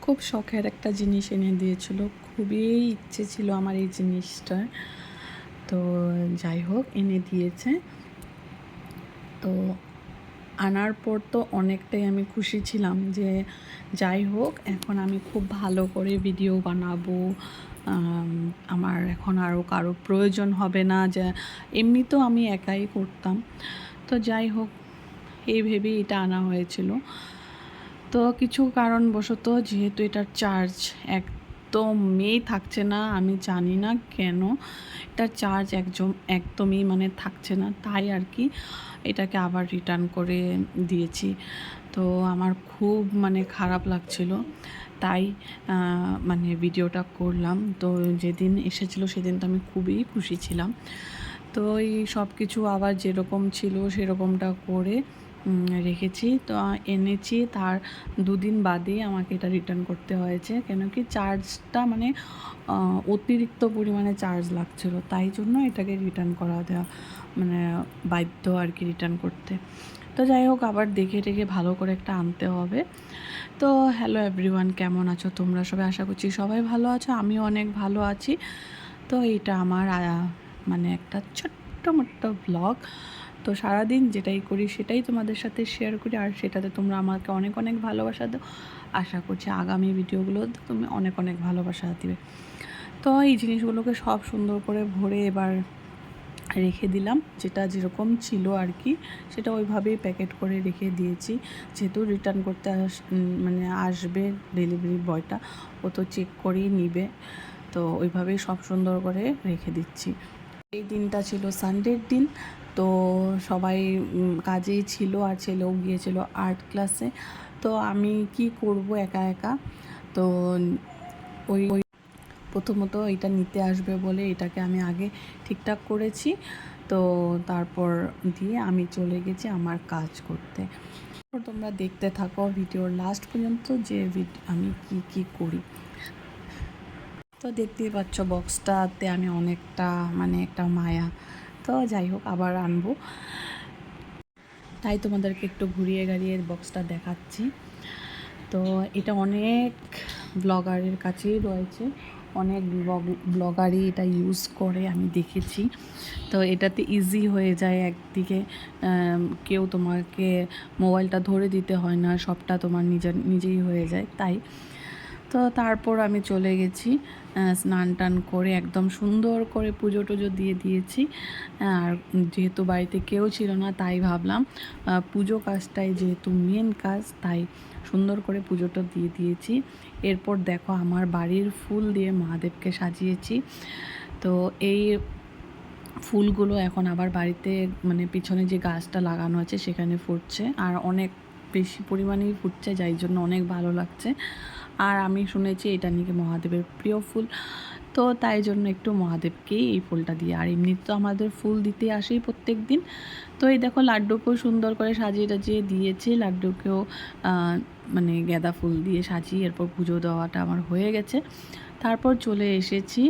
খুব শখের একটা জিনিস এনে দিয়েছিল। খুবই ইচ্ছে ছিল আমার এই জিনিসটার। তো যাই হোক এনে দিয়েছে। তো আনার পর তো অনেকটাই আমি খুশি ছিলাম যে যাই হোক এখন আমি খুব ভালো করে ভিডিও বানাবো। আমার এখন আরও কারো প্রয়োজন হবে না, যে এমনিতেও আমি একাই করতাম। তো যাই হোক এই ভেবেই এটা আনা হয়েছিল। তো কিছু কারণবশত যেহেতু এটার চার্জ একদমই থাকছে না, আমি জানি না কেন এটার চার্জ একদমই মানে থাকছে না, তাই আর কি এটাকে আবার রিটার্ন করে দিয়েছি। তো আমার খুব মানে খারাপ লাগছিল, তাই মানে ভিডিওটা করলাম। তো যেদিন এসেছিলো সেদিন তো আমি খুবই খুশি ছিলাম। তো এই সব কিছু আবার যেরকম ছিল সেরকমটা করে রেখেছি। তো এনেছি, তার দুদিন বাদেই আমাকে এটা রিটার্ন করতে হয়েছে, কেন কি চার্জটা মানে অতিরিক্ত পরিমাণে চার্জ লাগছিলো, তাই জন্য এটাকে রিটার্ন করা দেওয়া মানে বাধ্য আর কি রিটার্ন করতে। তো যাই হোক আবার দেখে টেখে ভালো করে একটা আনতে হবে। তো হ্যালো এভরিওয়ান, কেমন আছো তোমরা সবাই? আশা করছি সবাই ভালো আছো, আমিও অনেক ভালো আছি। তো এইটা আমার মানে একটা ছোট্ট মোট্ট ব্লগ। তো সারাদিন যেটাই করি সেটাই তোমাদের সাথে শেয়ার করি, আর সেটাতে তোমরা আমাকে অনেক অনেক ভালোবাসা দাও। আশা করছি আগামী ভিডিওগুলো তুমি অনেক অনেক ভালোবাসা দিবে। তো এই জিনিসগুলোকে সব সুন্দর করে ভরে এবার রেখে দিলাম, যেটা যেরকম ছিল আর কি সেটা ওইভাবেই প্যাকেট করে রেখে দিয়েছি। যেহেতু রিটার্ন করতে মানে আসবে ডেলিভারি বয়টা, ও তো চেক করেই নিবে, তো ওইভাবেই সব সুন্দর করে রেখে দিচ্ছি। এই দিনটা ছিল সানডের দিন। তো সবাই কাজেই ছিল, আর ছেলেও গিয়েছিল আর্ট ক্লাসে। তো আমি কি করব একা একা। তো ওই প্রথমত এটা নিতে আসবে বলে এটাকে আমি আগে ঠিকঠাক করেছি। তো তারপর দিয়ে আমি চলে গেছি আমার কাজ করতে। তোমরা দেখতে থাকো ভিডিওর লাস্ট পর্যন্ত যে আমি কি করি। তো দেখতেই পাচ্ছ বক্সটাতে আমি অনেকটা মানে একটা মায়া। তো যাই হোক আবার আনবো, তাই তোমাদেরকে একটু ঘুরিয়ে গাড়িয়ে বক্সটা দেখাচ্ছি। তো এটা অনেক ব্লগারের কাছেই রয়েছে, অনেক ব্লগারই এটা ইউজ করে আমি দেখেছি। তো এটাতে ইজি হয়ে যায়, একদিকে কেউ তোমাকে মোবাইলটা ধরে দিতে হয় না, সবটা তোমার নিজেই হয়ে যায়। তাই তো তারপর আমি চলে গেছি, স্নান টান করে একদম সুন্দর করে পুজো টুজো দিয়ে দিয়েছি। আর যেহেতু বাড়িতে কেউ ছিল না, তাই ভাবলাম পুজো কাজটাই যেহেতু মেন কাজ, তাই সুন্দর করে পুজোটা দিয়ে দিয়েছি। এরপর দেখো আমার বাড়ির ফুল দিয়ে মহাদেবকে সাজিয়েছি। তো এই ফুলগুলো এখন আবার বাড়িতে মানে পিছনে যে গাছটা লাগানো আছে সেখানে ফুটছে, আর অনেক বেশি পরিমাণেই ফুটছে, যাই জন্য অনেক ভালো লাগছে। আর আমি শুনেছি এটা নাকি মহাদেবের প্রিয় ফুল, তো তাই জন্য একটু মহাদেবকেই এই ফুলটা দিয়ে। আর এমনি তো আমাদের ফুল দিতে আসেই প্রত্যেক দিন। তো এই দেখো লাড্ডুকেও সুন্দর করে সাজিয়ে টাজিয়ে দিয়েছি, লাড্ডুকেও মানে গাঁদা ফুল দিয়ে সাজিয়ে এরপর পুজো দেওয়াটা আমার হয়ে গেছে। তারপর চলে এসেছি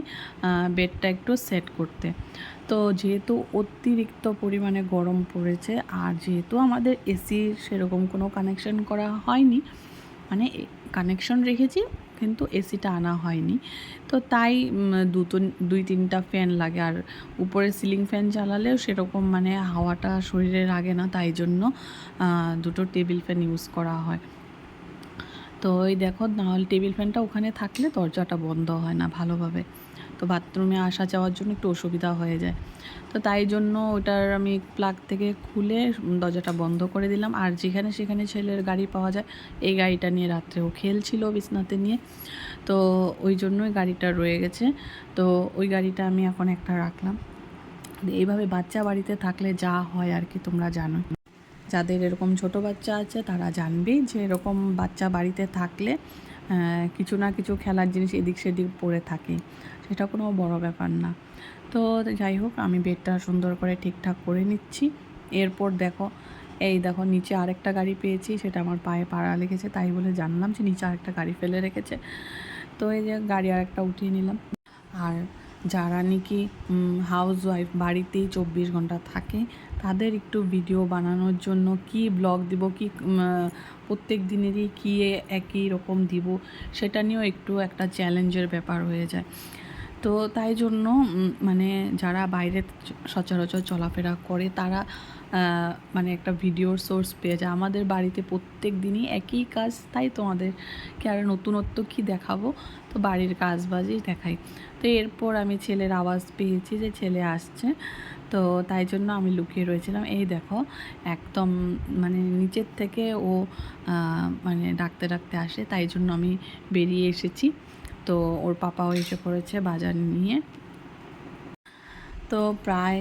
বেডটা একটু সেট করতে। তো যেহেতু অতিরিক্ত পরিমাণে গরম পড়েছে, আর যেহেতু আমাদের এসির সেরকম কোনো কানেকশন করা হয়নি, মানে কানেকশন রেখেছি কিন্তু এসিটা আনা হয়নি, তো তাই দুই তিনটা ফ্যান লাগে। আর উপরে সিলিং ফ্যান চালালেও সেরকম মানে হাওয়াটা শরীরে লাগে না, তাই জন্য দুটো টেবিল ফ্যান ইউজ করা হয়। তো ওই দেখো, নাহলে টেবিল ফ্যানটা ওখানে থাকলে দরজাটা বন্ধ হয় না ভালোভাবে, তো বাথরুমে আসা যাওয়ার জন্য একটু অসুবিধা হয়ে যায়। তো তাই জন্য ওটার আমি প্লাগ থেকে খুলে দরজাটা বন্ধ করে দিলাম। আর যেখানে সেখানে ছেলের গাড়ি পাওয়া যায়, এই গাড়িটা নিয়ে রাত্রেও খেলছিল বিছনাতে নিয়ে, তো ওই জন্যই গাড়িটা রয়ে গেছে। তো ওই গাড়িটা আমি এখন একটা রাখলাম। এইভাবে বাচ্চা বাড়িতে থাকলে যা হয় আর কি তোমরা জানো, যাদের এরকম ছোট বাচ্চা আছে তারা জানবেই যে এরকম বাচ্চা বাড়িতে থাকলে কিছু না কিছু খেলার জিনিস এদিক সেদিক পড়ে থাকে, সেটা কোনো বড় ব্যাপার না। তো যাই হোক আমি বেডটা সুন্দর করে ঠিকঠাক করে নিচ্ছি। এরপর দেখো এই দেখো নিচে আরেকটা গাড়ি পেয়েছি, সেটা আমার পায়ে পাড়া লেগেছে, তাই বলে জানলাম যে নিচে আরেকটা গাড়ি ফেলে রেখেছে। তো এই যে গাড়ি আরেকটা উঠিয়ে নিলাম। আর যারা নাকি হাউসওয়াইফ বাড়িতেই 24 ঘন্টা থাকে, তাদের একটু ভিডিও বানানোর জন্য কি ব্লগ দিব, কি প্রত্যেক দিনেরই কী একই রকম দিব, সেটা নিয়েও একটু একটা চ্যালেঞ্জের ব্যাপার হয়ে যায়। তো তাই জন্য মানে যারা বাইরে সচরাচর চলাফেরা করে তারা মানে একটা ভিডিওর সোর্স পেয়ে যায়। আমাদের বাড়িতে প্রত্যেক দিনই একই কাজ, তাই তোমাদেরকে আর নতুনত্ব কী দেখাবো, তো বাড়ির কাজবাজই দেখাই। তো এরপর আমি ছেলের আওয়াজ পেয়েছি যে ছেলে আসছে, তো তাই জন্য আমি লুকিয়ে রয়েছিলাম। এই দেখো একদম মানে নিচের থেকে ও মানে ডাকতে ডাকতে আসে, তাই জন্য আমি বেরিয়ে এসেছি। তো ওর পাপাও এসে পড়েছে বাজার নিয়ে। তো প্রায়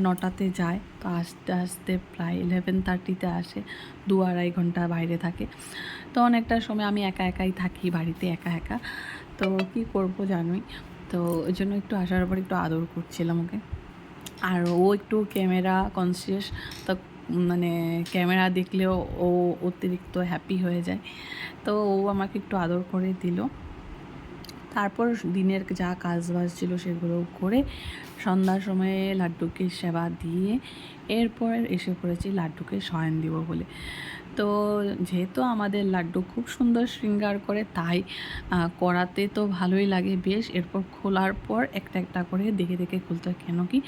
9টাতে যায়, তো আস্তে আস্তে প্রায় 11:30-তে আসে, 2-2.5 ঘন্টা বাইরে থাকে। তো অনেকটা সময় আমি একা একাই থাকি বাড়িতে, একা একা। তো কী করবো জানোই, তো ওই জন্য একটু আসার পর একটু আদর করছিলাম ওকে। আর ও একটু ক্যামেরা কনসিয়াস, তো মানে ক্যামেরা দেখলেও ও অতিরিক্ত হ্যাপি হয়ে যায়। তো ও আমাকে একটু আদর করে দিল। তারপর দিনের যা কাজবাজ ছিল সেগুলো করে সন্ধ্যার সময়ে লাড্ডুকে সেবা দিয়ে এরপর এসে পড়েছি লাড্ডুকে শয়ন দিব বলে। তো যেহেতু আমাদের লাড্ডু খুব সুন্দর শৃঙ্গার করে, তাই করাতে তো ভালোই লাগে বেশ। এরপর খোলার পর একটা একটা করে দেখে দেখে খুলতে হয়, কেন কি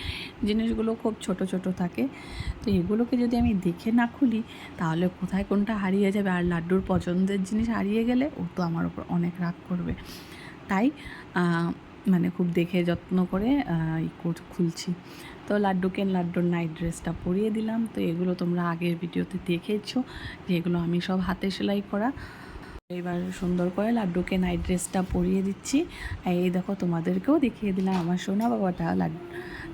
জিনিসগুলো খুব ছোট ছোট থাকে। তো এগুলোকে যদি আমি দেখে না খুলি তাহলে কোথায় কোনটা হারিয়ে যাবে, আর লাড্ডুর পছন্দের জিনিস হারিয়ে গেলে ও তো আমার উপর অনেক রাগ করবে। তাই মানে খুব দেখে যত্ন করে খুলছি। তো লাড্ডুর নাইট ড্রেসটা পরিয়ে দিলাম। তো এগুলো তোমরা আগের ভিডিওতে দেখেছো যে এগুলো আমি সব হাতে সেলাই করা। এবার সুন্দর করে লাড্ডুকে নাইট ড্রেসটা পরিয়ে দিচ্ছি। এই দেখো তোমাদেরকেও দেখিয়ে দিলাম আমার সোনা বাবাটা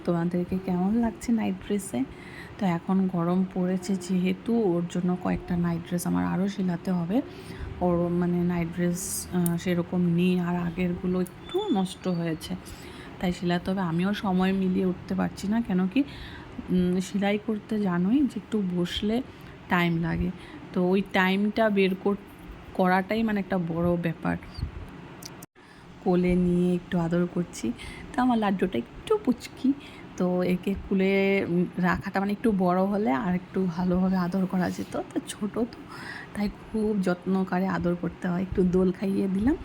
তোমাদেরকে কেমন লাগছে নাইট ড্রেসে। তো এখন গরম পড়েছে যেহেতু, ওর জন্য কয়েকটা নাইট ড্রেস আমার আরও সেলাতে হবে। ওর মানে নাইট ড্রেস সেরকম নেই, আর আগেরগুলো একটু নষ্ট হয়েছে, তাই সেলাতে হবে। আমিও সময় মিলিয়ে উঠতে পারছি না, কেন কি সেলাই করতে জানোই যে একটু বসলে টাইম লাগে। তো ওই টাইমটা বের করাটাই মানে একটা বড় ব্যাপার। কোলে নিয়ে একটু আদর করছি। তো আমার লাড্ডুটা একটু পুচকি, তো একে কুলে রাখাটা মানে একটু বড় হলে আর একটু ভালোভাবে আদর করা যেত। তো ছোটো তো, তাই খুব যত্ন করে আদর করতে হয়। একটু দোল খাইয়ে দিলাম।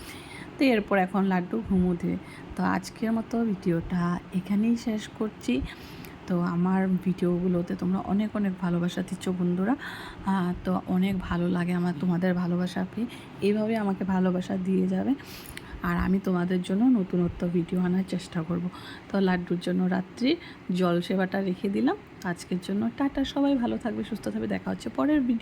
তো এরপর এখন লাড্ডু ঘুমো দেবে। তো আজকের মতো ভিডিওটা এখানেই শেষ করছি। তো আমার ভিডিওগুলোতে তোমরা অনেক অনেক ভালোবাসা দিচ্ছ বন্ধুরা। তো অনেক ভালো লাগে আমার তোমাদের ভালোবাসা পেয়ে। এইভাবে আমাকে ভালোবাসা দিয়ে যাবে, আর আমি তোমাদের জন্য নতুনত্ব ভিডিও আনার চেষ্টা করব। তো লাড্ডুর জন্য রাত্রি জল সেবাটা রেখে দিলাম। আজকের জন্য টাটা, সবাই ভালো থাকবে, সুস্থ থাকবে, দেখা হচ্ছে পরের ভিডিও।